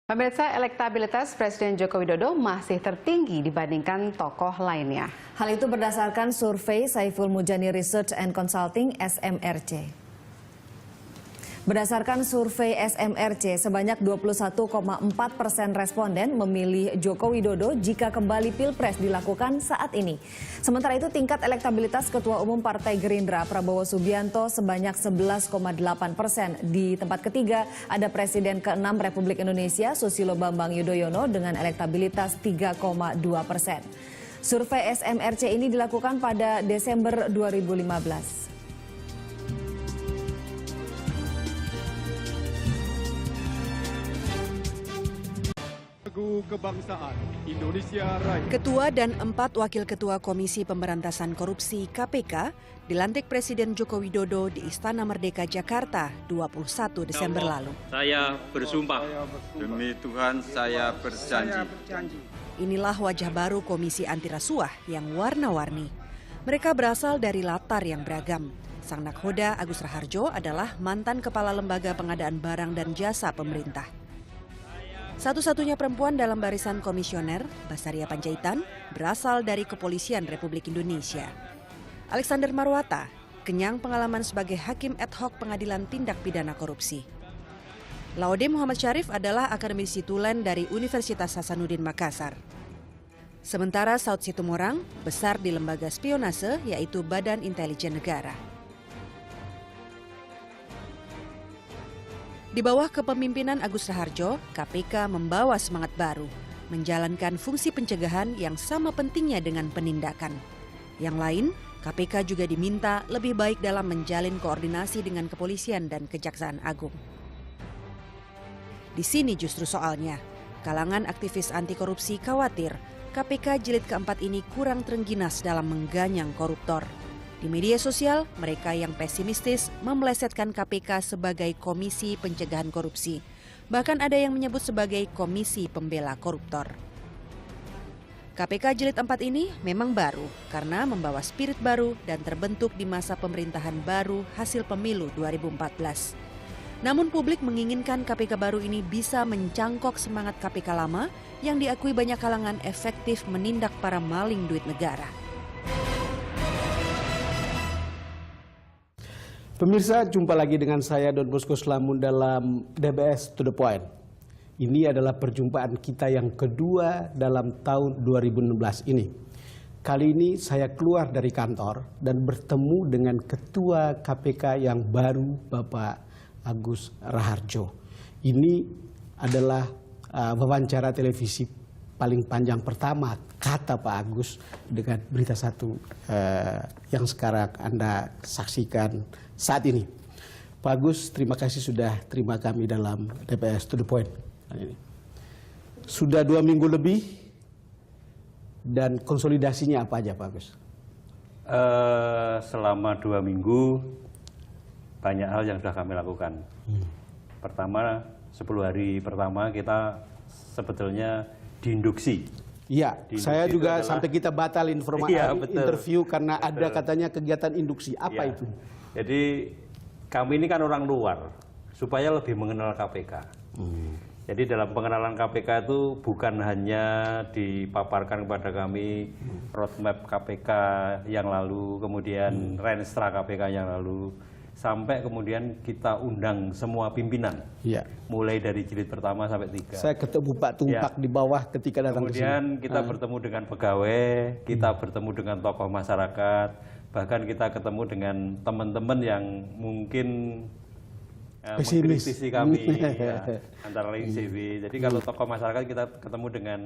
Pemirsa, elektabilitas Presiden Joko Widodo masih tertinggi dibandingkan tokoh lainnya. Hal itu berdasarkan survei Saiful Mujani Research and Consulting (SMRC). Berdasarkan survei SMRC, sebanyak 21,4% responden memilih Joko Widodo jika kembali Pilpres dilakukan saat ini. Sementara itu tingkat elektabilitas Ketua Umum Partai Gerindra Prabowo Subianto sebanyak 11,8%. Di tempat ketiga ada Presiden ke-6 Republik Indonesia Susilo Bambang Yudhoyono dengan elektabilitas 3,2%. Survei SMRC ini dilakukan pada Desember 2015. Kebangsaan Indonesia Raya. Ketua dan 4 Wakil Ketua Komisi Pemberantasan Korupsi KPK dilantik Presiden Joko Widodo di Istana Merdeka Jakarta 21 Desember lalu. Saya bersumpah. Demi Tuhan saya berjanji. Inilah wajah baru Komisi Anti Rasuah yang warna-warni. Mereka berasal dari latar yang beragam. Sang Nakhoda Agus Raharjo adalah mantan Kepala Lembaga Pengadaan Barang dan Jasa Pemerintah. Satu-satunya perempuan dalam barisan komisioner, Basaria Panjaitan, berasal dari Kepolisian Republik Indonesia. Alexander Marwata, kenyang pengalaman sebagai hakim ad hoc Pengadilan Tindak Pidana Korupsi. Laude Muhammad Syarif adalah akademisi tulen dari Universitas Hasanuddin Makassar. Sementara Saud Situmorang besar di lembaga spionase yaitu Badan Intelijen Negara. Di bawah kepemimpinan Agus Raharjo, KPK membawa semangat baru, menjalankan fungsi pencegahan yang sama pentingnya dengan penindakan. Yang lain, KPK juga diminta lebih baik dalam menjalin koordinasi dengan kepolisian dan Kejaksaan Agung. Di sini justru soalnya, kalangan aktivis anti korupsi khawatir KPK jilid keempat ini kurang terengginas dalam mengganyang koruptor. Di media sosial, mereka yang pesimistis memelesetkan KPK sebagai Komisi Pencegahan Korupsi. Bahkan ada yang menyebut sebagai Komisi Pembela Koruptor. KPK jilid 4 ini memang baru karena membawa spirit baru dan terbentuk di masa pemerintahan baru hasil pemilu 2014. Namun publik menginginkan KPK baru ini bisa mencangkok semangat KPK lama yang diakui banyak kalangan efektif menindak para maling duit negara. Pemirsa, jumpa lagi dengan saya Don Bosco Slamun dalam DBS To The Point. Ini adalah perjumpaan kita yang kedua dalam tahun 2016 ini. Kali ini saya keluar dari kantor dan bertemu dengan Ketua KPK yang baru, Bapak Agus Raharjo. Ini adalah wawancara televisi paling panjang pertama, kata Pak Agus, dengan berita satu yang sekarang Anda saksikan saat ini. Pak Agus, terima kasih sudah terima kami dalam DPS To The Point. Sudah 2 minggu lebih, dan konsolidasinya apa aja Pak Agus? Selama 2 minggu, banyak hal yang sudah kami lakukan. Pertama, 10 hari pertama kita sebetulnya diinduksi. Iya, saya juga sampai kita batal interview karena ada katanya kegiatan induksi. Apa itu? Jadi kami ini kan orang luar, supaya lebih mengenal KPK. Jadi dalam pengenalan KPK itu bukan hanya dipaparkan kepada kami roadmap KPK yang lalu, kemudian renstra KPK yang lalu, sampai kemudian kita undang semua pimpinan, mulai dari jilid pertama sampai 3. Saya ketemu Pak Tumpak di bawah ketika datang ke sini. Kemudian kita bertemu dengan pegawai, kita bertemu dengan tokoh masyarakat, bahkan kita ketemu dengan teman-teman yang mungkin mengkritisi kami, antara lain CV. Jadi kalau tokoh masyarakat kita ketemu dengan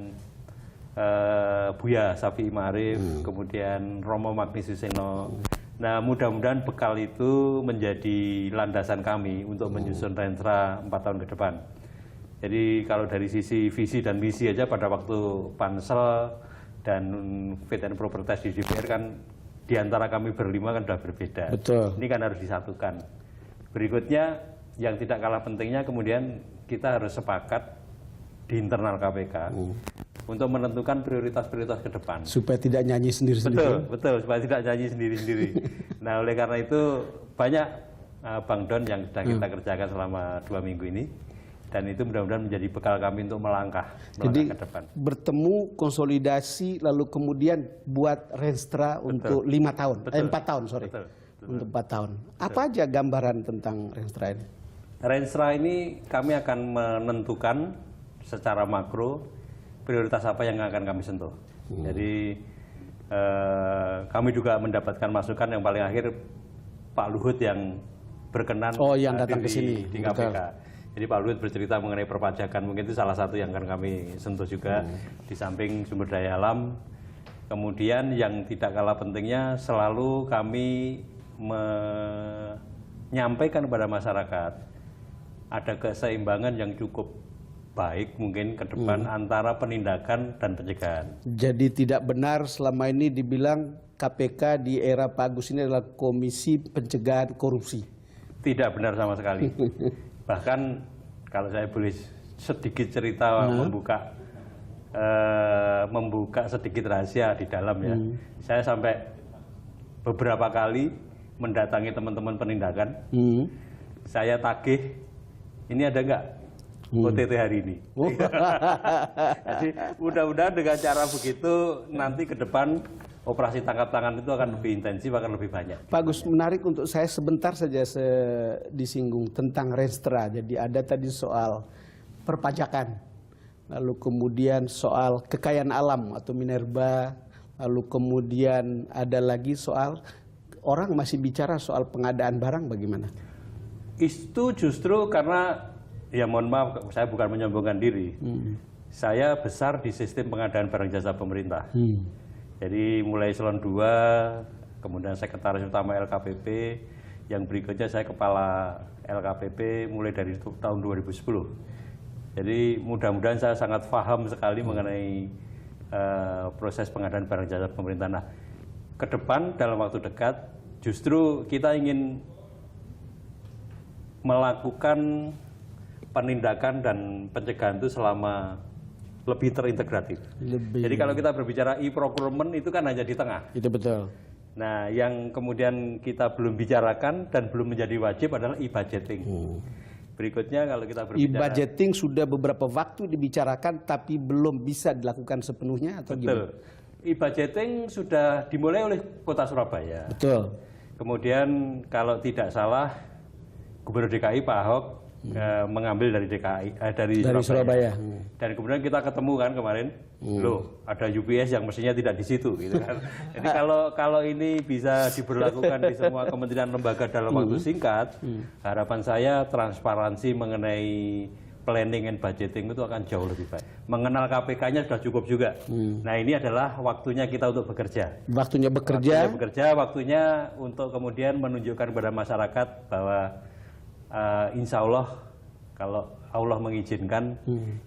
Buya Safi Ma'arif, kemudian Romo Magni Suseno. Nah, mudah-mudahan bekal itu menjadi landasan kami untuk menyusun renstra 4 tahun ke depan. Jadi kalau dari sisi visi dan misi aja pada waktu pansel dan fit and proper test di DPR kan di antara kami berlima kan sudah berbeda. Betul. Ini kan harus disatukan. Berikutnya yang tidak kalah pentingnya kemudian kita harus sepakat di internal KPK untuk menentukan prioritas-prioritas ke depan. Supaya tidak nyanyi sendiri-sendiri. Betul, supaya tidak nyanyi sendiri-sendiri. Nah, oleh karena itu banyak Bang Don yang sudah kita kerjakan selama 2 minggu ini. Dan itu mudah-mudahan menjadi bekal kami untuk melangkah Jadi ke depan. bertemu, konsolidasi, lalu kemudian buat Renstra untuk 5 tahun, 4 tahun, sorry. Betul. Untuk 4 tahun. Apa aja gambaran tentang Renstra ini? Renstra ini kami akan menentukan secara makro prioritas apa yang akan kami sentuh. Jadi kami juga mendapatkan masukan yang paling akhir Pak Luhut yang berkenan yang datang ke sini di KPK. Jadi Pak Luhut bercerita mengenai perpajakan, mungkin itu salah satu yang akan kami sentuh juga, di samping sumber daya alam. Kemudian yang tidak kalah pentingnya selalu kami menyampaikan kepada masyarakat ada keseimbangan yang cukup baik mungkin ke depan antara penindakan dan pencegahan. Jadi tidak benar selama ini dibilang KPK di era Pak Agus ini adalah Komisi Pencegahan Korupsi. Tidak benar sama sekali. Bahkan kalau saya boleh sedikit cerita membuka sedikit rahasia di dalam ya. Saya sampai beberapa kali mendatangi teman-teman penindakan. Saya tagih, ini ada nggak OTT hari ini? Jadi mudah-mudahan dengan cara begitu nanti ke depan operasi tangkap tangan itu akan lebih intensif, akan lebih banyak. Pak Agus, menarik untuk saya sebentar saja disinggung tentang Renstra. Jadi ada tadi soal perpajakan, lalu kemudian soal kekayaan alam atau minerba, lalu kemudian ada lagi soal orang masih bicara soal pengadaan barang, bagaimana? Itu justru karena, ya mohon maaf, saya bukan menyombongkan diri. Saya besar di sistem pengadaan barang jasa pemerintah. Jadi mulai eselon 2, kemudian sekretaris utama LKPP, yang berikutnya saya kepala LKPP mulai dari tahun 2010. Jadi mudah-mudahan saya sangat paham sekali mengenai proses pengadaan barang jasa pemerintah. Nah, ke depan dalam waktu dekat justru kita ingin melakukan penindakan dan pencegahan itu selama lebih terintegratif. Jadi kalau kita berbicara e-procurement itu kan hanya di tengah. Itu betul. Nah, yang kemudian kita belum bicarakan dan belum menjadi wajib adalah e-budgeting. Berikutnya kalau kita berbicara e-budgeting sudah beberapa waktu dibicarakan tapi belum bisa dilakukan sepenuhnya atau gimana? E-budgeting sudah dimulai oleh Kota Surabaya. Betul. Kemudian kalau tidak salah Gubernur DKI Pak Ahok mengambil dari dari Surabaya. Dan kemudian kita ketemu kan kemarin, loh ada UPS yang mestinya tidak di situ, gitu kan. Jadi kalau ini bisa diberlakukan di semua kementerian lembaga dalam waktu singkat, harapan saya transparansi mengenai planning and budgeting itu akan jauh lebih baik. Mengenal KPK-nya sudah cukup juga. Nah, ini adalah waktunya kita untuk bekerja. Waktunya bekerja. Waktunya untuk kemudian menunjukkan kepada masyarakat bahwa insya Allah kalau Allah mengizinkan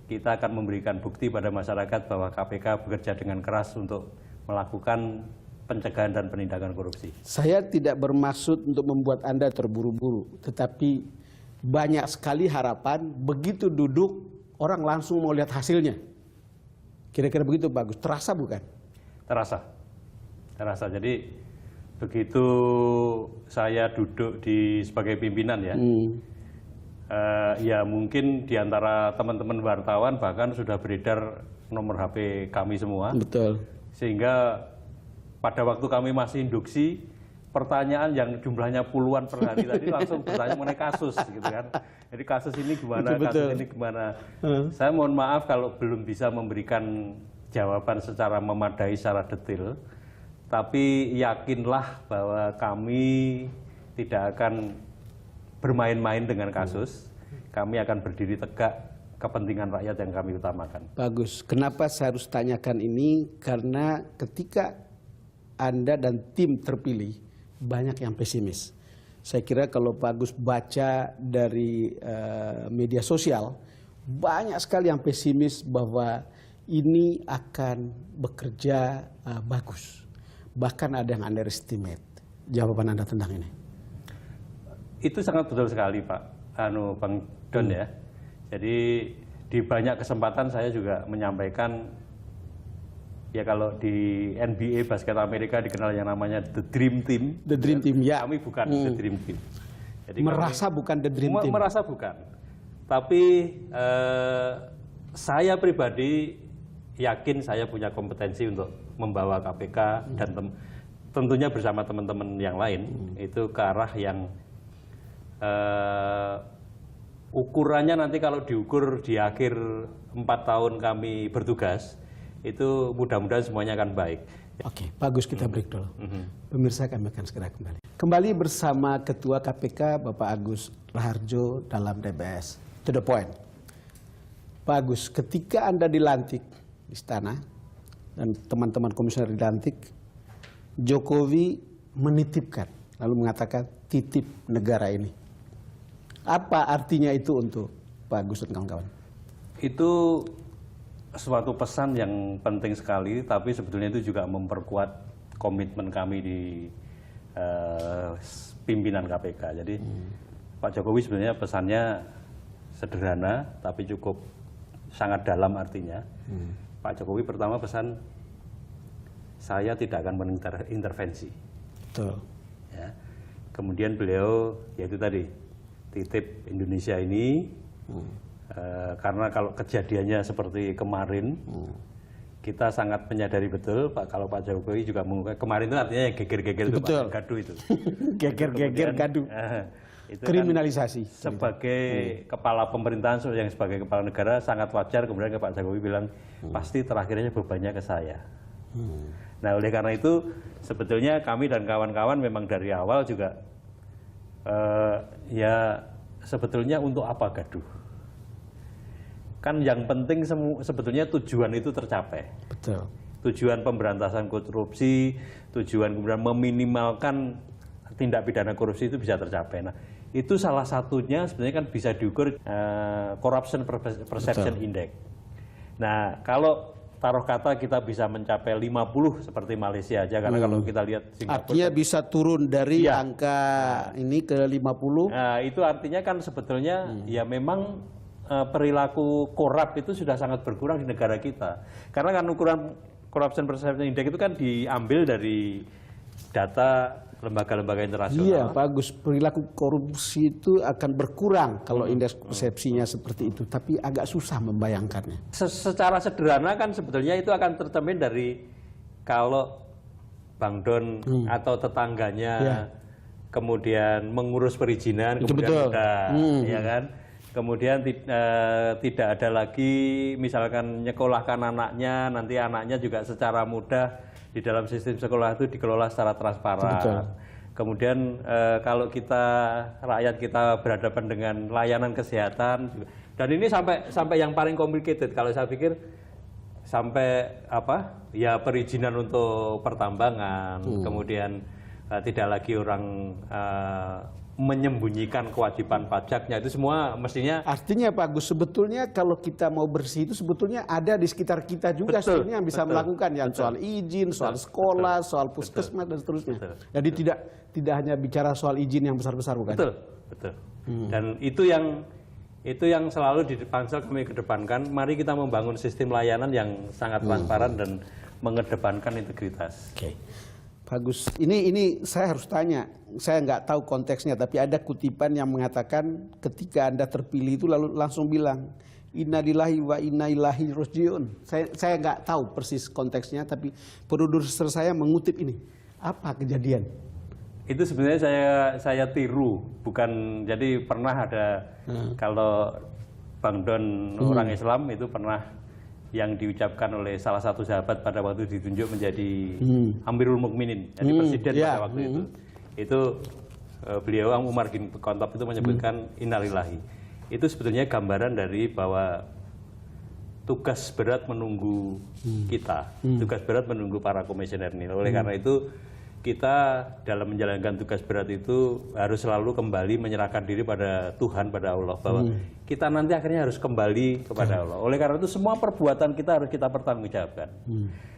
kita akan memberikan bukti pada masyarakat bahwa KPK bekerja dengan keras untuk melakukan pencegahan dan penindakan korupsi. Saya tidak bermaksud untuk membuat Anda terburu-buru, tetapi banyak sekali harapan begitu duduk orang langsung mau lihat hasilnya. Kira-kira begitu Pak Agus, terasa bukan? Terasa. Jadi begitu saya duduk sebagai pimpinan ya, ya mungkin di antara teman-teman wartawan bahkan sudah beredar nomor HP kami semua. Betul. Sehingga pada waktu kami masih induksi, pertanyaan yang jumlahnya puluhan per hari tadi langsung bertanya mengenai kasus, gitu kan. Jadi kasus ini gimana, kasus ini gimana. Saya mohon maaf kalau belum bisa memberikan jawaban secara memadai, secara detail. Tapi yakinlah bahwa kami tidak akan bermain-main dengan kasus. Kami akan berdiri tegak kepentingan rakyat yang kami utamakan. Bagus. Kenapa saya harus tanyakan ini? Karena ketika Anda dan tim terpilih, banyak yang pesimis. Saya kira kalau Pak Agus baca dari media sosial, banyak sekali yang pesimis bahwa ini akan bekerja bagus. Bahkan ada yang underestimate. Jawaban Anda tentang ini? Itu sangat betul sekali Pak Bang Don ya. Jadi di banyak kesempatan saya juga menyampaikan, ya kalau di NBA basket Amerika dikenal yang namanya The Dream Team. The Dream Team, ya. Kami bukan The Dream Team. Jadi merasa bukan The Dream Team. Merasa bukan. Tapi saya pribadi yakin saya punya kompetensi untuk membawa KPK dan tentunya bersama teman-teman yang lain itu ke arah yang ukurannya nanti kalau diukur di akhir 4 tahun kami bertugas, itu mudah-mudahan semuanya akan baik. Oke, bagus, kita break dulu. Pemirsa, kami akan segera kembali. Kembali bersama Ketua KPK Bapak Agus Raharjo dalam DBS To The Point. Pak Agus, ketika Anda dilantik di istana dan teman-teman komisioner dilantik, Jokowi menitipkan, lalu mengatakan titip negara ini. Apa artinya itu untuk Pak Agus dan kawan-kawan? Itu suatu pesan yang penting sekali, tapi sebetulnya itu juga memperkuat komitmen kami di pimpinan KPK. Jadi Pak Jokowi sebenarnya pesannya sederhana, tapi cukup sangat dalam artinya. Pak Jokowi pertama pesan, saya tidak akan mengintervensi. Betul. Ya. Kemudian beliau, yaitu tadi, titip Indonesia ini, karena kalau kejadiannya seperti kemarin, kita sangat menyadari betul, kalau Pak Jokowi juga mengungkapkan, kemarin itu artinya geger-geger itu, Pak, gaduh itu. Geger-geger gaduh. Itu kriminalisasi. Kan sebagai kepala pemerintahan, yang sebagai kepala negara sangat wajar kemudian Pak Jokowi bilang, pasti terakhirnya bebannya ke saya. Nah, oleh karena itu sebetulnya kami dan kawan-kawan memang dari awal juga ya sebetulnya untuk apa gaduh? Kan yang penting sebetulnya tujuan itu tercapai. Betul. Tujuan pemberantasan korupsi, tujuan kemudian meminimalkan tindak pidana korupsi itu bisa tercapai. Nah, itu salah satunya sebenarnya kan bisa diukur Corruption Perception Index. Nah, kalau taruh kata kita bisa mencapai 50 seperti Malaysia aja, karena kalau kita lihat Singapura, artinya bisa turun dari angka ini ke 50. Nah, itu artinya kan sebetulnya ya memang perilaku korup itu sudah sangat berkurang di negara kita. Karena kan ukuran Corruption Perception Index itu kan diambil dari data lembaga-lembaga internasional. Iya, bagus. Perilaku korupsi itu akan berkurang kalau indeks persepsinya seperti itu. Tapi agak susah membayangkannya. Secara sederhana kan sebetulnya itu akan tercermin dari kalau Bang Don atau tetangganya kemudian mengurus perizinan, itu kemudian betul. Ya kan? Kemudian tidak ada lagi misalkan nyekolahkan anaknya, nanti anaknya juga secara mudah di dalam sistem sekolah itu dikelola secara transparan. Betul. Kemudian kalau kita rakyat kita berhadapan dengan layanan kesehatan, dan ini sampai yang paling complicated kalau saya pikir sampai apa? Ya perizinan untuk pertambangan, kemudian tidak lagi orang menyembunyikan kewajiban pajaknya, itu semua mestinya. Artinya Pak Agus, sebetulnya kalau kita mau bersih itu sebetulnya ada di sekitar kita juga sebetulnya yang bisa melakukan ya, soal izin, soal sekolah, soal puskesmas dan seterusnya. Jadi tidak hanya bicara soal izin yang besar-besar, bukan? Betul. Dan itu yang selalu di Pansel kami kedepankan. Mari kita membangun sistem layanan yang sangat transparan dan mengedepankan integritas. Oke. Bagus. Ini saya harus tanya. Saya nggak tahu konteksnya, tapi ada kutipan yang mengatakan ketika Anda terpilih itu lalu langsung bilang innalillahi wa inna ilaihi rajiun. Saya nggak tahu persis konteksnya, tapi produser saya mengutip ini. Apa kejadian? Itu sebenarnya saya tiru, bukan. Jadi pernah ada kalau Bang Don orang Islam itu pernah yang diucapkan oleh salah satu sahabat pada waktu ditunjuk menjadi Amirul Mukminin, jadi presiden pada waktu itu. Itu beliau Umar bin Khattab itu menyebutkan innalillahi. Itu sebetulnya gambaran dari bahwa tugas berat menunggu kita, tugas berat menunggu para komisioner ini. Oleh karena itu kita dalam menjalankan tugas berat itu harus selalu kembali menyerahkan diri pada Tuhan, pada Allah, bahwa kita nanti akhirnya harus kembali kepada Allah. Oleh karena itu semua perbuatan kita harus kita pertanggungjawabkan.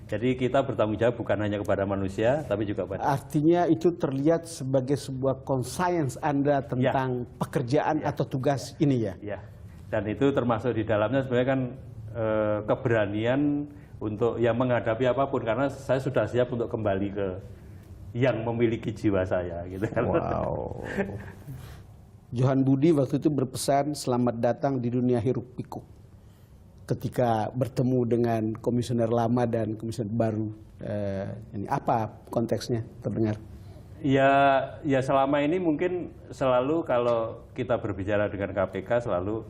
Jadi kita bertanggung jawab bukan hanya kepada manusia, tapi juga pada. Artinya itu terlihat sebagai sebuah conscience Anda tentang pekerjaan atau tugas ini ya? Ya, dan itu termasuk di dalamnya sebenarnya kan keberanian untuk yang menghadapi apapun, karena saya sudah siap untuk kembali ke yang memiliki jiwa saya, gitu kan. Wow. Johan Budi waktu itu berpesan selamat datang di dunia hiruk pikuk ketika bertemu dengan komisioner lama dan komisioner baru. Ini apa konteksnya terdengar? Ya selama ini mungkin selalu kalau kita berbicara dengan KPK selalu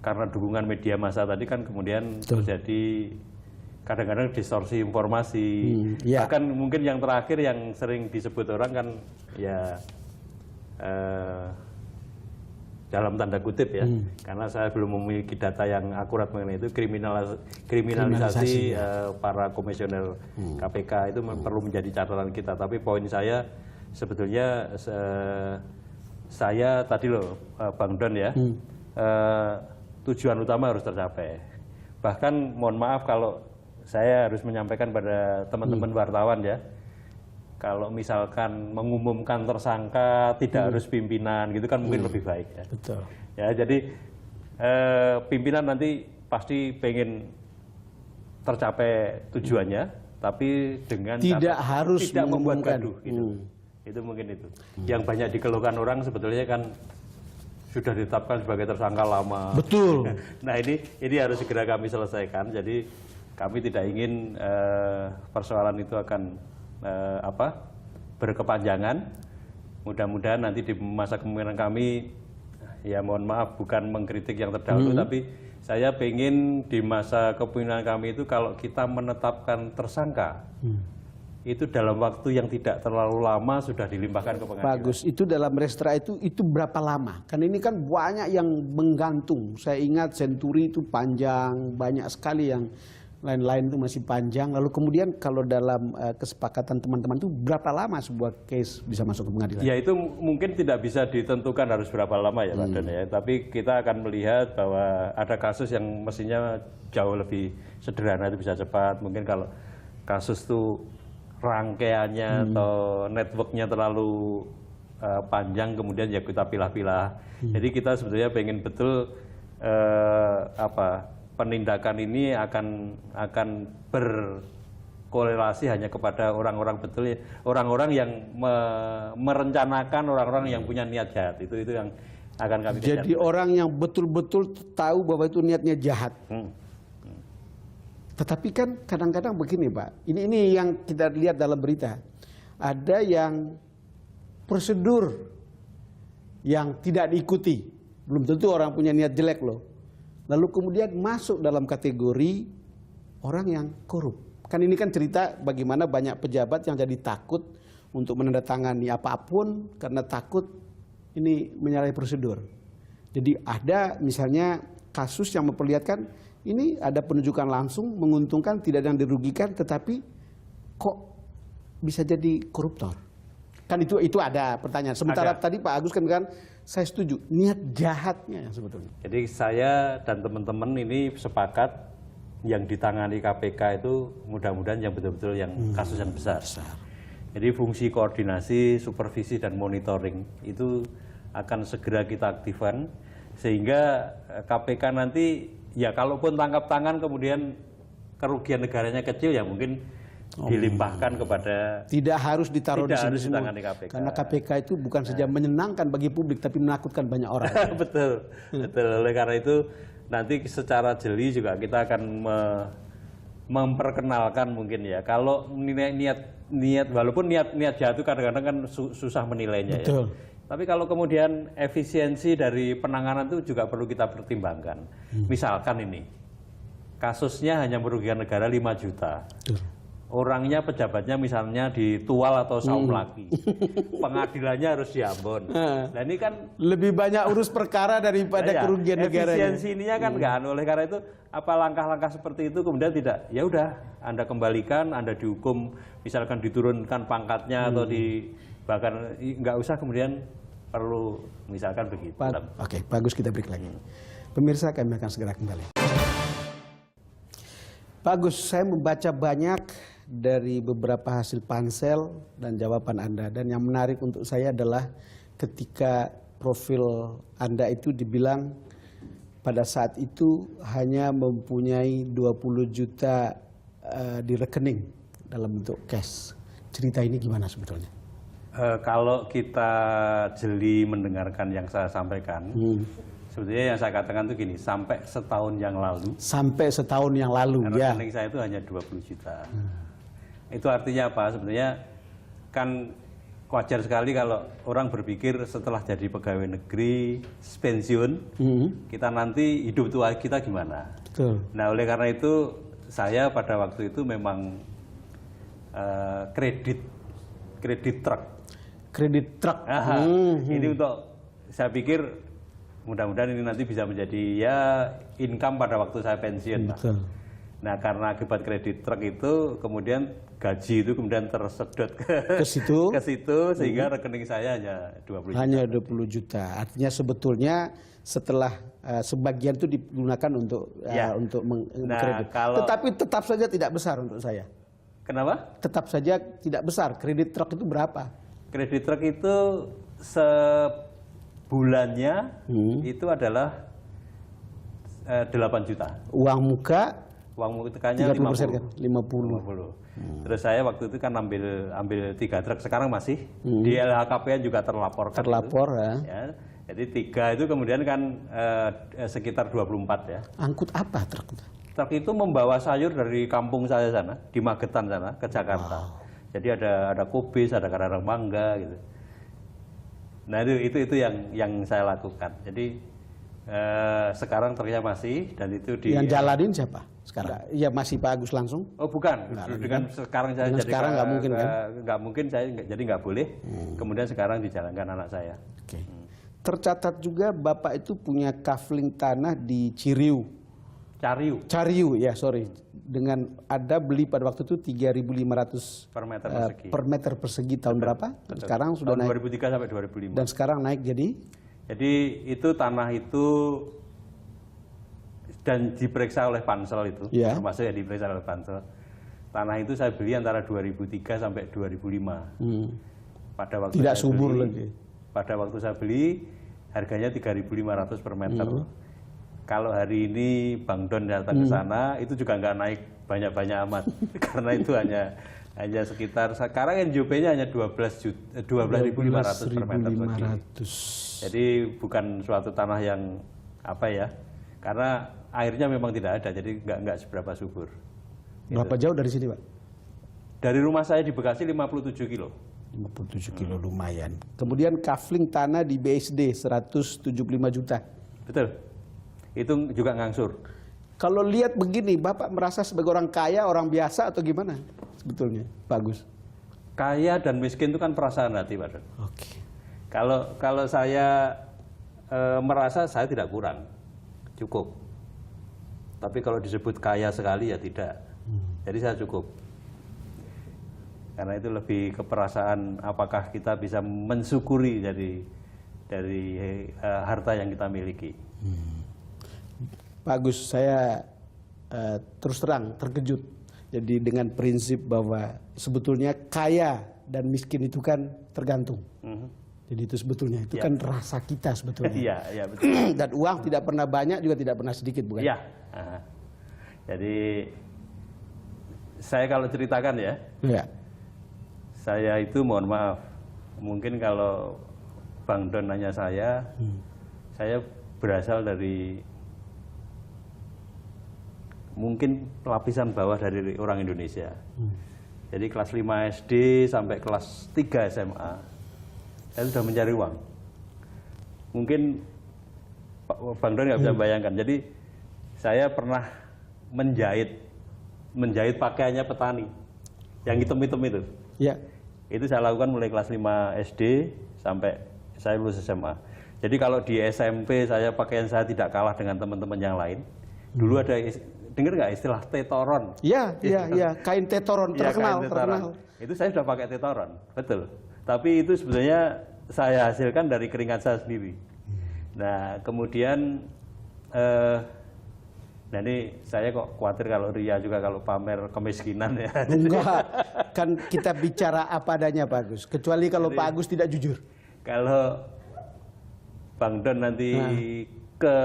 karena dukungan media massa tadi kan kemudian terjadi kadang-kadang distorsi informasi. Ya. Bahkan mungkin yang terakhir yang sering disebut orang kan ya dalam tanda kutip ya, karena saya belum memiliki data yang akurat mengenai itu, kriminalisasi para komisioner KPK itu perlu menjadi catatan kita. Tapi poin saya sebetulnya saya tadi loh Bang Don ya, tujuan utama harus tercapai. Bahkan mohon maaf kalau saya harus menyampaikan pada teman-teman wartawan ya, kalau misalkan mengumumkan tersangka tidak harus pimpinan gitu kan mungkin lebih baik ya. Betul. Ya jadi pimpinan nanti pasti pengen tercapai tujuannya, tapi dengan tidak harus tidak membuat mengumumkan. gaduh gitu. Itu mungkin itu. Yang banyak dikeluhkan orang sebetulnya kan sudah ditetapkan sebagai tersangka lama. Betul. Nah ini harus segera kami selesaikan. Jadi kami tidak ingin persoalan itu akan berkepanjangan. Mudah-mudahan nanti di masa kepemimpinan kami, ya mohon maaf bukan mengkritik yang terdahulu, tapi saya pengen di masa kepemimpinan kami itu kalau kita menetapkan tersangka, itu dalam waktu yang tidak terlalu lama sudah dilimpahkan ke pengadilan. Bagus, itu dalam restra itu berapa lama? Kan ini kan banyak yang menggantung. Saya ingat Senturi itu panjang, banyak sekali yang lain-lain itu masih panjang. Lalu kemudian kalau dalam kesepakatan teman-teman itu berapa lama sebuah case bisa masuk ke pengadilan? Ya itu mungkin tidak bisa ditentukan harus berapa lama ya Pak Don ya. Tapi kita akan melihat bahwa ada kasus yang mestinya jauh lebih sederhana itu bisa cepat. Mungkin kalau kasus itu rangkaiannya atau networknya terlalu panjang kemudian ya kita pilah-pilah. Jadi kita sebetulnya pengen betul penindakan ini akan berkorelasi hanya kepada orang-orang betul ya, orang-orang yang merencanakan, orang-orang yang punya niat jahat. Itu yang akan kami kejar. Jadi orang yang betul-betul tahu bahwa itu niatnya jahat. Tetapi kan kadang-kadang begini Pak, ini yang kita lihat dalam berita, ada yang prosedur yang tidak diikuti, belum tentu orang punya niat jelek loh, lalu kemudian masuk dalam kategori orang yang korup. Kan ini kan cerita bagaimana banyak pejabat yang jadi takut untuk menandatangani apapun karena takut ini menyalahi prosedur. Jadi ada misalnya kasus yang memperlihatkan ini ada penunjukan langsung, menguntungkan, tidak ada yang dirugikan, tetapi kok bisa jadi koruptor? Kan itu ada pertanyaan. Sementara tadi Pak Agus kan saya setuju, niat jahatnya yang sebetulnya. Jadi saya dan teman-teman ini sepakat yang ditangani KPK itu mudah-mudahan yang betul-betul yang kasus yang besar. Jadi fungsi koordinasi, supervisi, dan monitoring itu akan segera kita aktifkan, sehingga KPK nanti ya kalaupun tangkap tangan kemudian kerugian negaranya kecil ya mungkin dilimpahkan kepada, tidak harus ditaruh di sini semua. KPK. Karena KPK itu bukan saja menyenangkan bagi publik tapi menakutkan banyak orang. betul. Oleh karena itu nanti secara jeli juga kita akan memperkenalkan mungkin ya. Kalau niat walaupun niat jahat itu kadang-kadang kan susah menilainya. Betul. Ya. Tapi kalau kemudian efisiensi dari penanganan itu juga perlu kita pertimbangkan. Misalkan ini, kasusnya hanya merugikan negara 5 juta. Betul. Orangnya, pejabatnya misalnya ditual atau saum lagi. Pengadilannya harus di Ambon. Nah ini kan lebih banyak urus perkara daripada kerugian negara. Efisiensi ininya kan enggak. Oleh karena itu, apa langkah-langkah seperti itu kemudian tidak, ya udah Anda kembalikan, Anda dihukum, misalkan diturunkan pangkatnya atau bahkan nggak usah kemudian perlu misalkan begitu. Oke, bagus, kita break lagi. Pemirsa, kami akan segera kembali. Bagus, saya membaca banyak dari beberapa hasil pansel dan jawaban Anda. Dan yang menarik untuk saya adalah ketika profil Anda itu dibilang pada saat itu hanya mempunyai 20 juta di rekening dalam bentuk cash. Cerita ini gimana sebetulnya? Kalau kita jeli mendengarkan yang saya sampaikan, sebetulnya yang saya katakan itu gini, sampai setahun yang lalu. Sampai setahun yang lalu, ya. Rekening saya itu hanya 20 juta. Itu artinya apa? Sebenarnya kan wajar sekali kalau orang berpikir setelah jadi pegawai negeri, pensiun, kita nanti hidup tua kita gimana? Betul. Nah, oleh karena itu saya pada waktu itu memang kredit truk. Kredit truk. Ini untuk, saya pikir mudah-mudahan ini nanti bisa menjadi ya income pada waktu saya pensiun. Betul. Nah, karena akibat kredit truk itu kemudian gaji itu kemudian tersedot ke situ, sehingga rekening saya hanya 20 juta. Hanya 20 juta. Artinya sebetulnya setelah sebagian itu digunakan untuk kredit. Tetapi tetap saja tidak besar untuk saya. Kenapa? Tetap saja tidak besar. Kredit truk itu berapa? Kredit truk itu sebulannya itu adalah 8 juta. Uang muka? Uang mukanya 50%. Kan? 50. Terus saya waktu itu kan ambil 3 truk, sekarang masih di LHKPN juga terlapor. Terlapor gitu. Ya. Jadi 3 itu kemudian kan sekitar 24 ya. Angkut apa truk? Truk itu membawa sayur dari kampung saya sana, di Magetan sana, ke Jakarta. Wow. Jadi ada kubis, ada kadang mangga gitu. Nah itu yang saya lakukan. Jadi sekarang truknya masih, dan itu di yang jalanin siapa sekarang? Iya masih Pak Agus langsung? Oh bukan, dengan sekarang saya jadi sekarang nggak mungkin kan? Nggak mungkin, saya jadi nggak boleh. Kemudian sekarang dijalankan anak saya. Oke. Tercatat juga Bapak itu punya kafling tanah di Cariu, ya sorry. Dengan ada beli pada waktu itu 3.500 per meter persegi tahun berapa? Betul. Sekarang sudah tahun naik 2003 sampai 2005. dan sekarang naik jadi itu tanah itu dan diperiksa oleh Pansel itu, termasuk yang diperiksa oleh Pansel. Tanah itu saya beli antara 2003 sampai 2005. Pada waktu tidak saya subur beli, lagi. Pada waktu saya beli harganya 3.500 per meter. Kalau hari ini Bang Don datang ke sana, itu juga nggak naik banyak-banyak amat, karena itu hanya sekitar sekarang NJP-nya hanya 12.500 per meter persegi. Jadi bukan suatu tanah yang apa ya, karena airnya memang tidak ada, jadi nggak seberapa subur. Berapa jauh dari sini Pak? Dari rumah saya di Bekasi 57 kilo. 57 kilo lumayan. Kemudian kafling tanah di BSD 175 juta. Betul. Itu juga ngangsur. Kalau lihat begini, Bapak merasa sebagai orang kaya, orang biasa atau gimana sebetulnya, Pak Agus? Kaya dan miskin itu kan perasaan hati, Pak Don. Oke. Kalau saya merasa saya tidak kurang, cukup. Tapi kalau disebut kaya sekali ya tidak. Jadi saya cukup. Karena itu lebih ke perasaan apakah kita bisa mensyukuri dari harta yang kita miliki. Pak Agus, saya terus terang terkejut. Jadi dengan prinsip bahwa sebetulnya kaya dan miskin itu kan tergantung. Jadi itu sebetulnya itu kan rasa kita sebetulnya. Iya, betul. Dan uang tidak pernah banyak juga tidak pernah sedikit, bukan? Iya. Jadi saya kalau ceritakan ya. Iya. Saya itu mohon maaf, mungkin kalau Bang Don nanya saya berasal dari mungkin lapisan bawah dari orang Indonesia. Jadi kelas 5 SD sampai kelas 3 SMA, saya sudah mencari uang. Mungkin Bang Don nggak bisa bayangkan. Jadi saya pernah menjahit pakaiannya petani, yang hitam-hitam itu. Ya. Itu saya lakukan mulai kelas 5 SD sampai saya lulus SMA. Jadi kalau di SMP pakaian saya tidak kalah dengan teman-teman yang lain. Dulu ada, dengar nggak istilah tetoron? Iya, kain tetoron terkenal. Itu saya sudah pakai tetoron, betul. Tapi itu sebenarnya saya hasilkan dari keringat saya sendiri. Nah kemudian, nah ini saya kok khawatir kalau Ria juga kalau pamer kemiskinan ya. Enggak, kan kita bicara apa adanya Pak Agus. Kecuali kalau Pak Agus tidak jujur. Kalau Bang Don nanti ke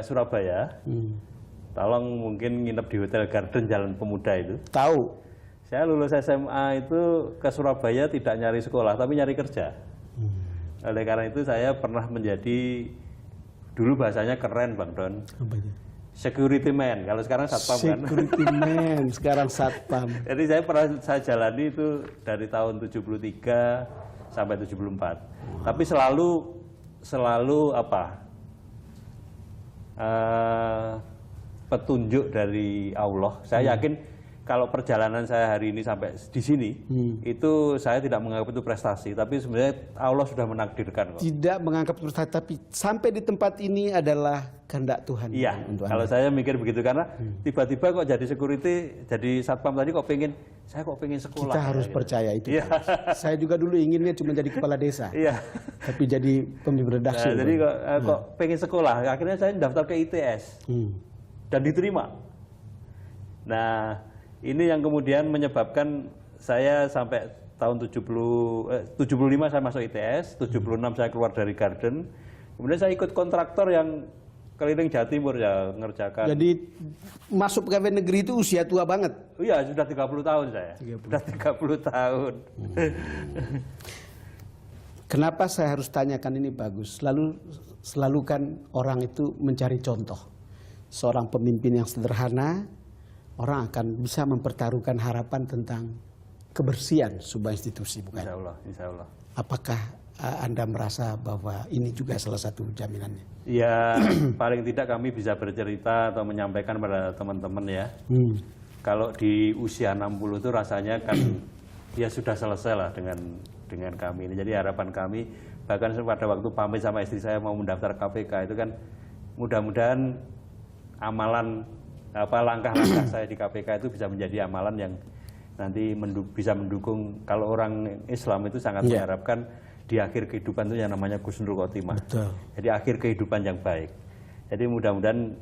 Surabaya, tolong mungkin nginep di Hotel Garden Jalan Pemuda itu. Tahu. Saya lulus SMA itu ke Surabaya tidak nyari sekolah, tapi nyari kerja. Oleh karena itu saya pernah menjadi, dulu bahasanya keren Bang Don, security man, kalau sekarang satpam kan. Security man, sekarang satpam. Jadi saya jalani itu dari tahun 73 sampai 74. Tapi selalu petunjuk dari Allah. Saya yakin kalau perjalanan saya hari ini sampai di sini, itu saya tidak menganggap itu prestasi, tapi sebenarnya Allah sudah menakdirkan kok. Tidak menganggap prestasi, tapi sampai di tempat ini adalah kehendak Tuhan. Iya, untuk kalau Anda. saya mikir begitu, karena tiba-tiba kok jadi security, jadi satpam tadi saya kok pengen sekolah. Kita harus percaya itu. Iya. Saya juga dulu inginnya cuma jadi kepala desa. Iya. Tapi jadi pemimpin redaksi. Nah, jadi kok pengen sekolah, akhirnya saya daftar ke ITS dan diterima. Nah, ini yang kemudian menyebabkan saya sampai tahun 75 saya masuk ITS, 76 saya keluar dari Garden. Kemudian saya ikut kontraktor yang keliling Jawa Timur ya, ngerjakan. Jadi masuk pegawai negeri itu usia tua banget. Iya, sudah 30 tahun saya. 30. Sudah 30 tahun. Kenapa saya harus tanyakan ini bagus? Selalu kan orang itu mencari contoh. Seorang pemimpin yang sederhana, orang akan bisa mempertaruhkan harapan tentang kebersihan sebuah institusi, bukan? Insya Allah. Apakah Anda merasa bahwa ini juga salah satu jaminannya? Ya, paling tidak kami bisa bercerita atau menyampaikan pada teman-teman ya. Kalau di usia 60 itu rasanya kan ya sudah selesai lah dengan kami ini. Jadi harapan kami, bahkan pada waktu pamit sama istri saya mau mendaftar KPK itu kan mudah-mudahan amalan langkah-langkah saya di KPK itu bisa menjadi amalan yang nanti bisa mendukung. Kalau orang Islam itu sangat mengharapkan di akhir kehidupan itu yang namanya Husnul Khotimah. Betul. Jadi akhir kehidupan yang baik. Jadi mudah-mudahan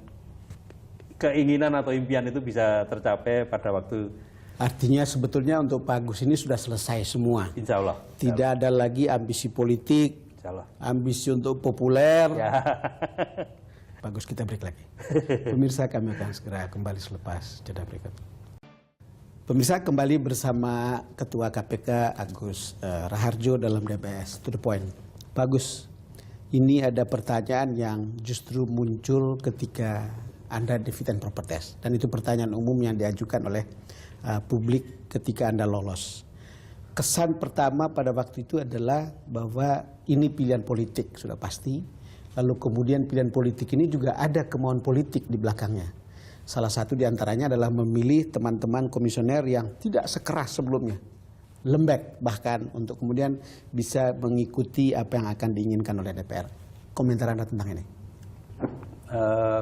keinginan atau impian itu bisa tercapai pada waktu. Artinya sebetulnya untuk Pak Agus ini sudah selesai semua. Insya Allah. Tidak ada lagi ambisi politik, Insya Allah. ambisi untuk populer. Ya. Bagus, kita break lagi. Pemirsa, kami akan segera kembali selepas jeda berikut. Pemirsa, kembali bersama Ketua KPK Agus Raharjo dalam DBS To The Point. Bagus, ini ada pertanyaan yang justru muncul ketika Anda di fit and proper test. Dan itu pertanyaan umum yang diajukan oleh publik ketika Anda lolos. Kesan pertama pada waktu itu adalah bahwa ini pilihan politik, sudah pasti. Lalu kemudian pilihan politik ini juga ada kemauan politik di belakangnya. Salah satu diantaranya adalah memilih teman-teman komisioner yang tidak sekeras sebelumnya. Lembek bahkan untuk kemudian bisa mengikuti apa yang akan diinginkan oleh DPR. Komentar Anda tentang ini?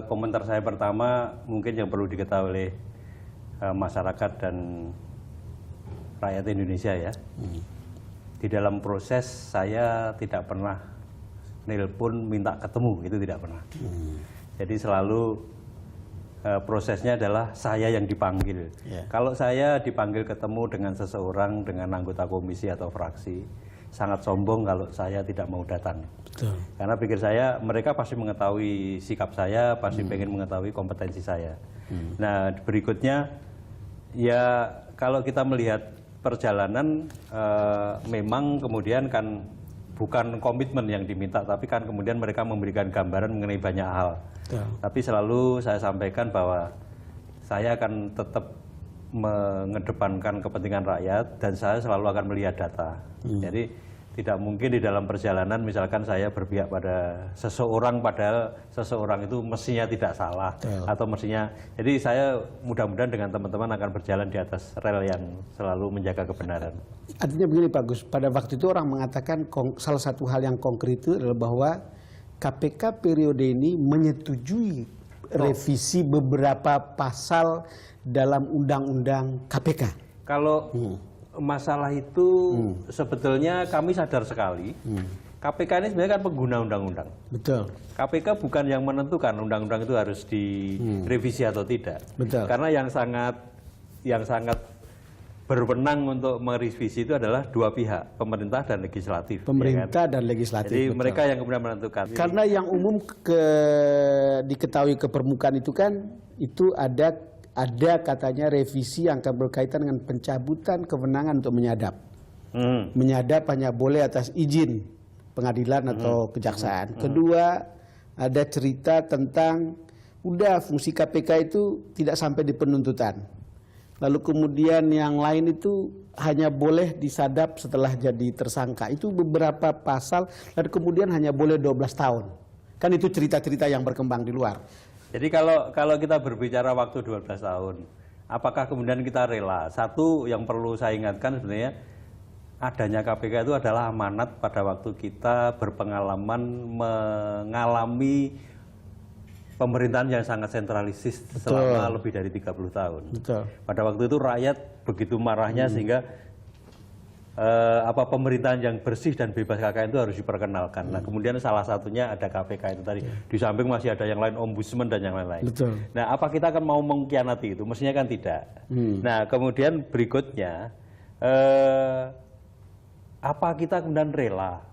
Komentar saya pertama mungkin yang perlu diketahui oleh masyarakat dan rakyat Indonesia ya. Di dalam proses saya tidak pernah nelpon minta ketemu, itu tidak pernah. Jadi selalu prosesnya adalah saya yang dipanggil. Kalau saya dipanggil ketemu dengan seseorang, dengan anggota komisi atau fraksi, sangat sombong kalau saya tidak mau datang. Betul. Karena pikir saya mereka pasti mengetahui sikap saya, pasti pengen mengetahui kompetensi saya. Nah berikutnya ya kalau kita melihat perjalanan memang kemudian kan bukan komitmen yang diminta, tapi kan kemudian mereka memberikan gambaran mengenai banyak hal. Tapi selalu saya sampaikan bahwa saya akan tetap mengedepankan kepentingan rakyat dan saya selalu akan melihat data. Jadi tidak mungkin di dalam perjalanan misalkan saya berpihak pada seseorang padahal seseorang itu mestinya tidak salah atau mestinya. Jadi saya mudah-mudahan dengan teman-teman akan berjalan di atas rel yang selalu menjaga kebenaran. Artinya begini Pak Gus, pada waktu itu orang mengatakan salah satu hal yang konkret itu adalah bahwa KPK periode ini menyetujui revisi beberapa pasal dalam undang-undang KPK. Kalau masalah itu sebetulnya kami sadar sekali. KPK ini sebenarnya kan pengguna undang-undang. Betul. KPK bukan yang menentukan undang-undang itu harus direvisi atau tidak. Betul. Karena yang sangat berwenang untuk merevisi itu adalah dua pihak, pemerintah dan legislatif. Pemerintah ya kan? dan legislatif. Jadi betul. mereka yang kemudian menentukan. Karena yang umum diketahui ke permukaan itu kan itu ada ada katanya revisi yang akan berkaitan dengan pencabutan kewenangan untuk menyadap. Menyadap hanya boleh atas izin pengadilan atau kejaksaan. Kedua, ada cerita tentang udah fungsi KPK itu tidak sampai di penuntutan. Lalu kemudian yang lain itu hanya boleh disadap setelah jadi tersangka. Itu beberapa pasal dan kemudian hanya boleh 12 tahun. Kan itu cerita-cerita yang berkembang di luar. Jadi kalau kita berbicara waktu 12 tahun, apakah kemudian kita rela? Satu yang perlu saya ingatkan sebenarnya, adanya KPK itu adalah amanat pada waktu kita berpengalaman mengalami pemerintahan yang sangat sentralisis selama lebih dari 30 tahun. Betul. Pada waktu itu rakyat begitu marahnya sehingga pemerintahan yang bersih dan bebas KKN itu harus diperkenalkan. Nah, kemudian salah satunya ada KPK itu tadi. Di samping masih ada yang lain, ombudsman dan yang lain-lain. Betul. Nah, apa kita akan mau mengkhianati itu? Mestinya kan tidak. Nah, kemudian berikutnya, apa kita kemudian rela?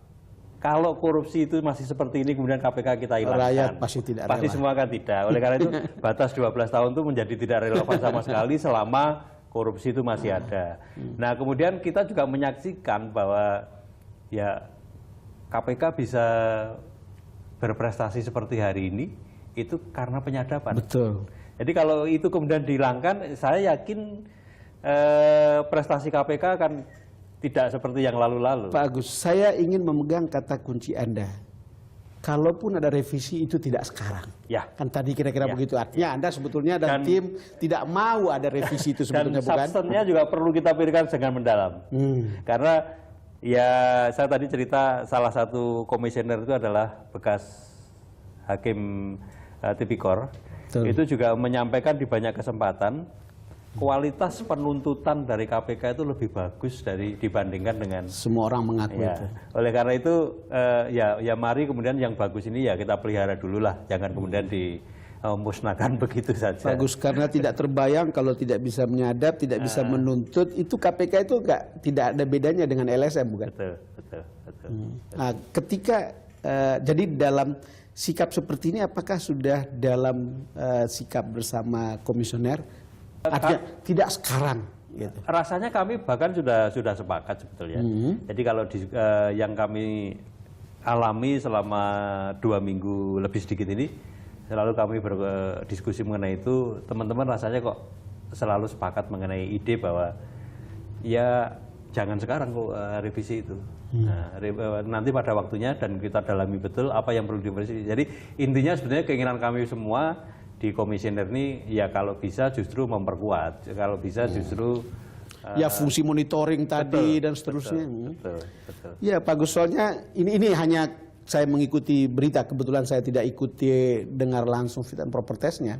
Kalau korupsi itu masih seperti ini, kemudian KPK kita hilangkan. Rakyat pasti tidak Pasti rela. semua kan tidak. Oleh karena itu, batas 12 tahun itu menjadi tidak relevan sama sekali selama korupsi itu masih ada. Nah, kemudian kita juga menyaksikan bahwa ya KPK bisa berprestasi seperti hari ini itu karena penyadapan. Betul. Jadi kalau itu kemudian dihilangkan, saya yakin prestasi KPK akan tidak seperti yang lalu-lalu. Pak Agus, saya ingin memegang kata kunci Anda. Kalaupun ada revisi itu tidak sekarang. Ya. Kan tadi kira-kira Ya. begitu. Artinya Anda sebetulnya dan tim tidak mau ada revisi itu sebetulnya, dan bukan? substansinya juga perlu kita pikirkan dengan mendalam. Karena ya saya tadi cerita salah satu komisioner itu adalah bekas hakim tipikor. Betul. Itu juga menyampaikan di banyak kesempatan kualitas penuntutan dari KPK itu lebih bagus dibandingkan dengan Semua orang mengaku ya. itu. Oleh karena itu ya mari kemudian yang bagus ini ya kita pelihara dulu lah, jangan kemudian dimusnahkan begitu saja. Bagus, karena tidak terbayang kalau tidak bisa menyadap, tidak bisa menuntut, itu KPK itu tidak ada bedanya dengan LSM, bukan? Betul. Nah, ketika jadi dalam sikap seperti ini, apakah sudah dalam sikap bersama komisioner? Artinya tidak sekarang. Gitu. Rasanya kami bahkan sudah sepakat sebetulnya. Jadi kalau yang kami alami selama 2 minggu lebih sedikit ini, selalu kami berdiskusi mengenai itu, teman-teman rasanya kok selalu sepakat mengenai ide bahwa ya jangan sekarang kok revisi itu. Nah, nanti pada waktunya dan kita dalami betul apa yang perlu direvisi. Jadi intinya sebenarnya keinginan kami semua di komisioner ini ya kalau bisa justru memperkuat, kalau bisa justru Ya fungsi monitoring tadi dan seterusnya. Betul. Ya Pak Gus, soalnya ini hanya saya mengikuti berita, kebetulan saya tidak ikuti dengar langsung fit and proper testnya,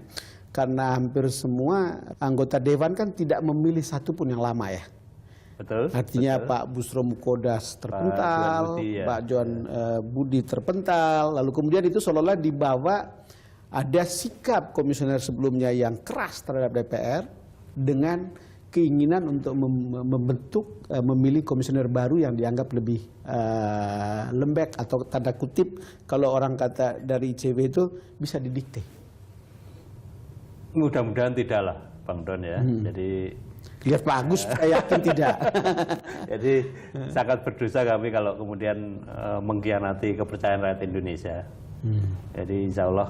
karena hampir semua anggota Dewan kan tidak memilih satupun yang lama ya. Betul. Artinya Pak Busro Mukodas terpental, Pak Johan Budi terpental, lalu kemudian itu seolah-olah dibawa ada sikap komisioner sebelumnya yang keras terhadap DPR dengan keinginan untuk membentuk, memilih komisioner baru yang dianggap lebih lembek atau tanda kutip kalau orang kata dari ICW itu bisa didikte. Mudah-mudahan tidak lah, Bang Don ya. Jadi lihat Pak Agus, saya yakin tidak. Jadi sangat berdosa kami kalau kemudian mengkhianati kepercayaan rakyat Indonesia. Jadi insya Allah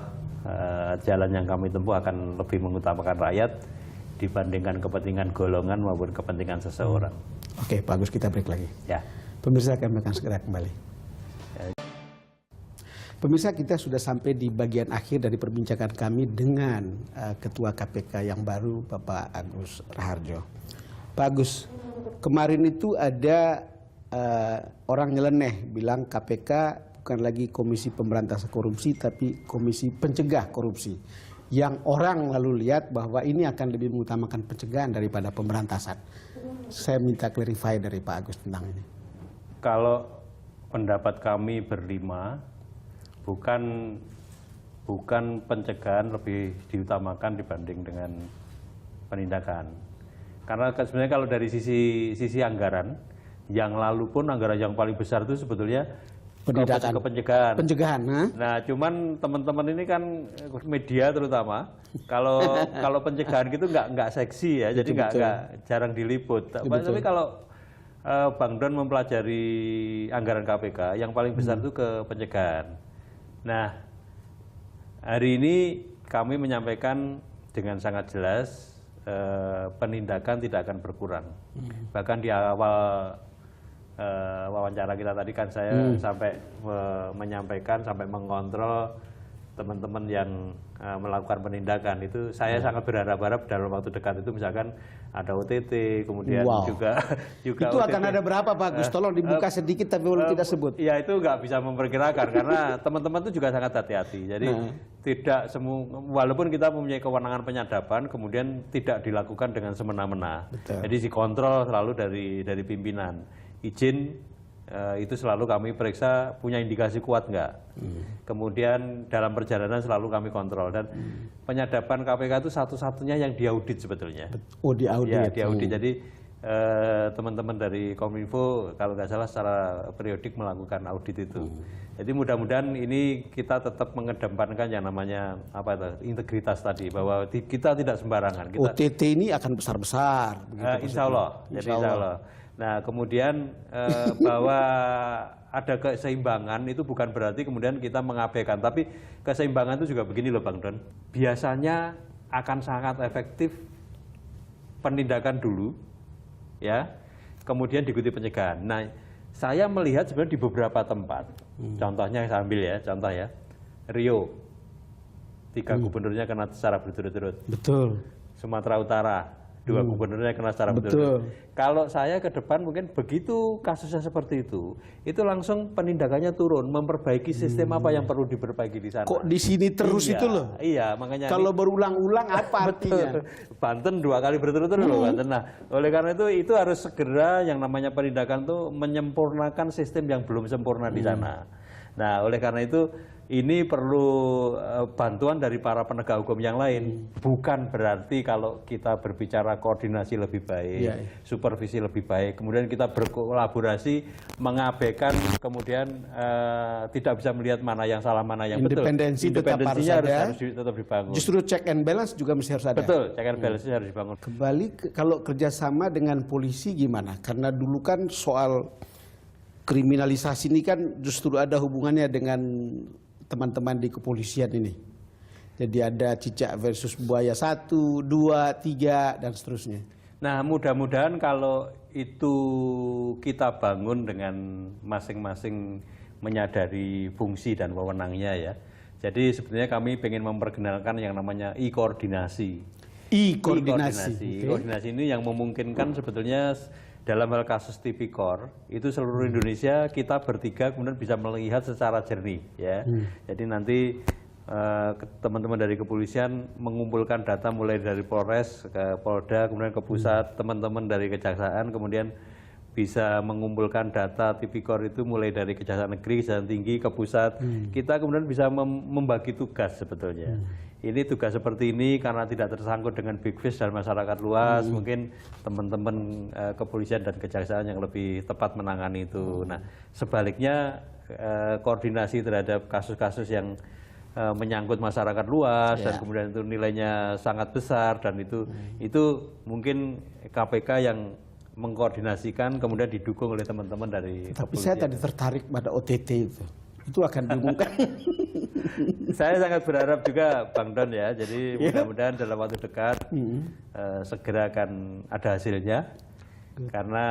jalan yang kami tempuh akan lebih mengutamakan rakyat dibandingkan kepentingan golongan maupun kepentingan seseorang. Oke, Pak Agus, kita break lagi. Ya. Pemirsa, kami akan segera kembali. Pemirsa, kita sudah sampai di bagian akhir dari perbincangan kami dengan Ketua KPK yang baru, Bapak Agus Raharjo. Pak Agus, kemarin itu ada orang nyeleneh bilang KPK bukan lagi Komisi Pemberantasan Korupsi, tapi Komisi Pencegah Korupsi. Yang orang lalu lihat bahwa ini akan lebih mengutamakan pencegahan daripada pemberantasan. Saya minta clarify dari Pak Agus tentang ini. Kalau pendapat kami berlima, bukan pencegahan lebih diutamakan dibanding dengan penindakan. Karena sebenarnya kalau dari sisi anggaran, yang lalu pun anggaran yang paling besar itu sebetulnya Penindakan. ke pencegahan. Pencegahan, Nah, cuman teman-teman ini kan media terutama kalau pencegahan gitu nggak seksi ya, jadi nggak jarang diliput. Tapi kalau Bang Don mempelajari anggaran KPK, yang paling besar itu ke pencegahan. Nah, hari ini kami menyampaikan dengan sangat jelas penindakan tidak akan berkurang. Bahkan di awal wawancara kita tadi kan saya sampai menyampaikan, sampai mengontrol teman-teman yang melakukan penindakan. Itu saya sangat berharap dalam waktu dekat itu misalkan ada OTT, kemudian juga itu OTT. akan ada berapa Pak Agus? Tolong dibuka sedikit tapi boleh tidak sebut. Ya itu nggak bisa memperkirakan karena teman-teman itu juga sangat hati-hati. Jadi tidak semua, walaupun kita mempunyai kewenangan penyadapan, kemudian tidak dilakukan dengan semena-mena. Jadi dikontrol selalu dari pimpinan. Izin itu selalu kami periksa punya indikasi kuat nggak. Kemudian dalam perjalanan selalu kami kontrol dan penyadapan KPK itu satu-satunya yang diaudit sebetulnya. Oh, diaudit. Ya, diaudit. Jadi teman-teman dari Kominfo kalau nggak salah secara periodik melakukan audit itu. Jadi mudah-mudahan ini kita tetap mengedepankan yang namanya integritas tadi, bahwa kita tidak sembarangan. OTT ini akan besar-besar. Insya Allah. Jadi insya Allah. Nah, kemudian bahwa ada keseimbangan itu bukan berarti kemudian kita mengabaikan, tapi keseimbangan itu juga begini loh Bang Don. Biasanya akan sangat efektif penindakan dulu, ya, kemudian diikuti pencegahan. Nah, saya melihat sebenarnya di beberapa tempat, contohnya saya ambil ya, contoh ya, Riau, 3 gubernurnya kena secara berturut-turut. Betul. Sumatera Utara, 2 gubernurnya kena secara berturut-turut. Kalau saya ke depan mungkin begitu kasusnya seperti itu langsung penindakannya turun, memperbaiki sistem apa yang perlu diperbaiki di sana. Kok di sini terus itu loh? Iya, makanya kalau berulang-ulang apa artinya? Banten 2 kali berturut-turut loh Banten. Nah, oleh karena itu harus segera yang namanya penindakan itu menyempurnakan sistem yang belum sempurna di sana. Nah, oleh karena itu ini perlu bantuan dari para penegak hukum yang lain. Bukan berarti kalau kita berbicara koordinasi lebih baik, supervisi lebih baik, kemudian kita berkolaborasi, mengabaikan, kemudian tidak bisa melihat mana yang salah, mana yang betul. Independensinya harus tetap dibangun. Justru check and balance juga mesti harus ada. Betul, check and balance harus dibangun. Kembali kalau kerjasama dengan polisi gimana? Karena dulu kan soal kriminalisasi ini kan justru ada hubungannya dengan teman-teman di kepolisian ini. Jadi ada cicak versus buaya 1, 2, 3 dan seterusnya. Nah, mudah-mudahan kalau itu kita bangun dengan masing-masing menyadari fungsi dan wewenangnya ya. Jadi sebenarnya kami ingin memperkenalkan yang namanya e-koordinasi. E-koordinasi. E-koordinasi ini yang memungkinkan sebetulnya dalam hal kasus tipikor itu seluruh Indonesia kita bertiga kemudian bisa melihat secara jernih ya. Jadi nanti teman-teman dari kepolisian mengumpulkan data mulai dari Polres ke Polda kemudian ke pusat, teman-teman dari kejaksaan kemudian bisa mengumpulkan data tipikor itu mulai dari Kejaksaan Negeri, Kejaksaan Tinggi ke pusat. Kita kemudian bisa membagi tugas sebetulnya. Ini tugas seperti ini karena tidak tersangkut dengan big fish dan masyarakat luas, mungkin teman-teman kepolisian dan kejaksaan yang lebih tepat menangani itu. Nah, sebaliknya koordinasi terhadap kasus-kasus yang menyangkut masyarakat luas dan kemudian itu nilainya sangat besar dan itu mungkin KPK yang mengkoordinasikan kemudian didukung oleh teman-teman dari Tapi kepolisian. saya tadi tertarik pada OTT itu akan diumumkan. Saya sangat berharap juga Bang Don ya, jadi mudah-mudahan dalam waktu dekat segera akan ada hasilnya karena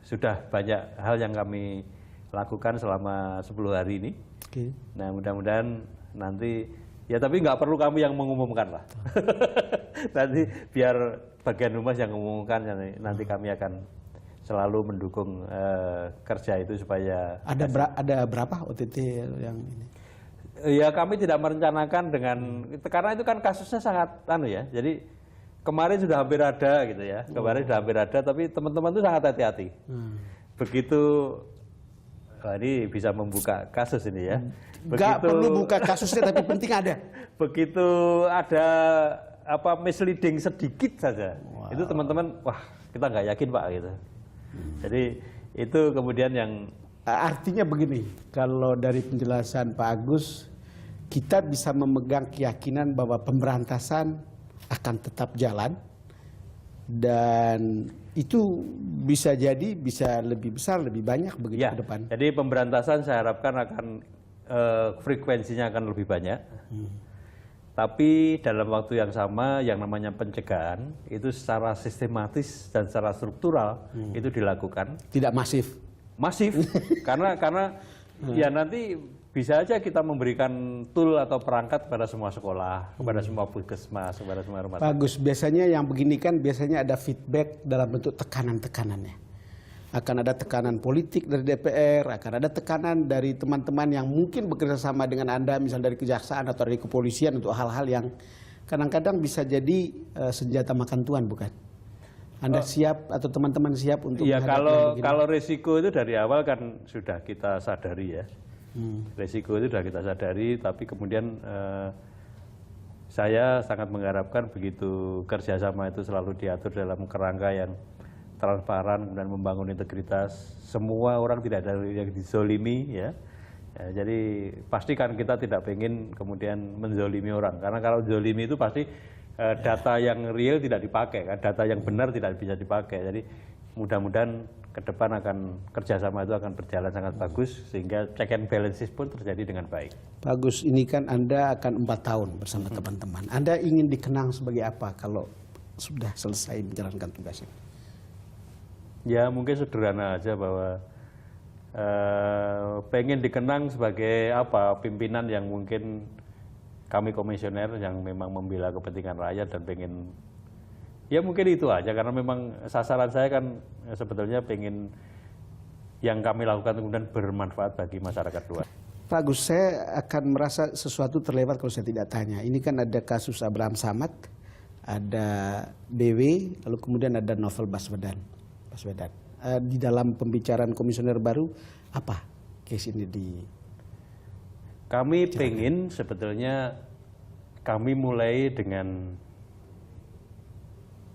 sudah banyak hal yang kami lakukan selama 10 hari ini. Nah, mudah-mudahan nanti ya, tapi nggak perlu kami yang mengumumkan lah. Nanti biar bagian humas yang mengumumkan, nanti kami akan selalu mendukung kerja itu supaya ada berapa OTT yang ini? Ya, kami tidak merencanakan karena itu kan kasusnya sangat ya. Jadi kemarin sudah hampir ada gitu ya. Kemarin sudah hampir ada, tapi teman-teman itu sangat hati-hati. Begitu ini bisa membuka kasus ini ya. Nggak perlu buka kasusnya tapi penting ada. Begitu ada misleading sedikit saja, itu teman-teman wah kita nggak yakin Pak gitu. Jadi itu kemudian yang Artinya begini, kalau dari penjelasan Pak Agus, kita bisa memegang keyakinan bahwa pemberantasan akan tetap jalan dan itu bisa jadi bisa lebih besar, lebih banyak begitu Ya, ke depan. jadi pemberantasan saya harapkan akan frekuensinya akan lebih banyak. Tapi dalam waktu yang sama yang namanya pencegahan itu secara sistematis dan secara struktural itu dilakukan. Tidak masif. Masif karena ya nanti bisa aja kita memberikan tool atau perangkat kepada semua sekolah, kepada semua puskesmas, kepada semua rumah tangga. Bagus, biasanya yang begini kan biasanya ada feedback dalam bentuk tekanan-tekanannya. Akan ada tekanan politik dari DPR, akan ada tekanan dari teman-teman yang mungkin bekerja sama dengan Anda, misalnya dari kejaksaan atau dari kepolisian untuk hal-hal yang kadang-kadang bisa jadi senjata makan tuan, bukan? Anda siap atau teman-teman siap untuk ya menghadapi kalau resiko itu dari awal kan sudah kita sadari ya. Resiko itu sudah kita sadari, tapi kemudian saya sangat mengharapkan begitu kerjasama itu selalu diatur dalam kerangka yang transparan dan membangun integritas. Semua orang tidak ada yang dizolimi ya. Jadi pastikan kita tidak ingin kemudian menzolimi orang, karena kalau zolimi itu pasti data yang real tidak dipakai, kan? Data yang benar tidak bisa dipakai. Jadi mudah-mudahan ke depan akan kerjasama itu akan berjalan sangat bagus sehingga check and balances pun terjadi dengan baik. Bagus, ini kan Anda akan 4 tahun bersama teman-teman. Anda ingin dikenang sebagai apa kalau sudah selesai menjalankan tugasnya? Ya mungkin sederhana aja bahwa pengen dikenang sebagai apa, pimpinan yang mungkin kami komisioner yang memang membela kepentingan rakyat dan pengen, ya mungkin itu aja, karena memang sasaran saya kan sebetulnya pengen yang kami lakukan kemudian bermanfaat bagi masyarakat luas. Pak Agus, saya akan merasa sesuatu terlewat kalau saya tidak tanya. Ini kan ada kasus Abraham Samad, ada BW, lalu kemudian ada Novel Baswedan. Di dalam pembicaraan komisioner baru, apa case ini di... Kami pengen sebetulnya kami mulai dengan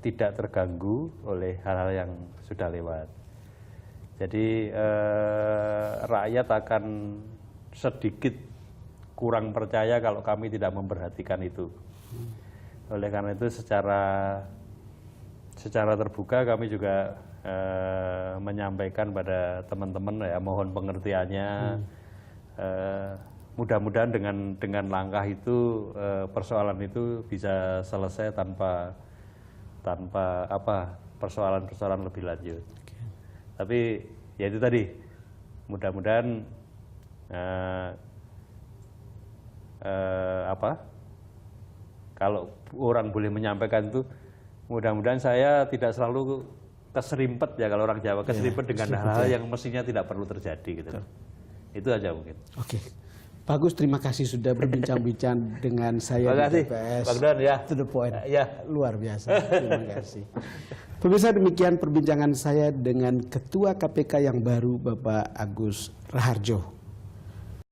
tidak terganggu oleh hal-hal yang sudah lewat. Jadi rakyat akan sedikit kurang percaya kalau kami tidak memperhatikan itu. Oleh karena itu secara terbuka kami juga menyampaikan pada teman-teman ya, mohon pengertiannya. Mudah-mudahan dengan langkah itu persoalan itu bisa selesai tanpa persoalan-persoalan lebih lanjut. Tapi ya itu tadi, mudah-mudahan kalau orang boleh menyampaikan itu, mudah-mudahan saya tidak selalu keserimpet ya, kalau orang Jawa keserimpet dengan hal-hal yang mestinya tidak perlu terjadi gitu. Itu aja mungkin. Oke. Pak Agus, terima kasih sudah berbincang-bincang dengan saya di TPS. Bang Don, ya. To the point. Ya. Luar biasa. Terima kasih. Pemirsa, demikian perbincangan saya dengan Ketua KPK yang baru, Bapak Agus Raharjo.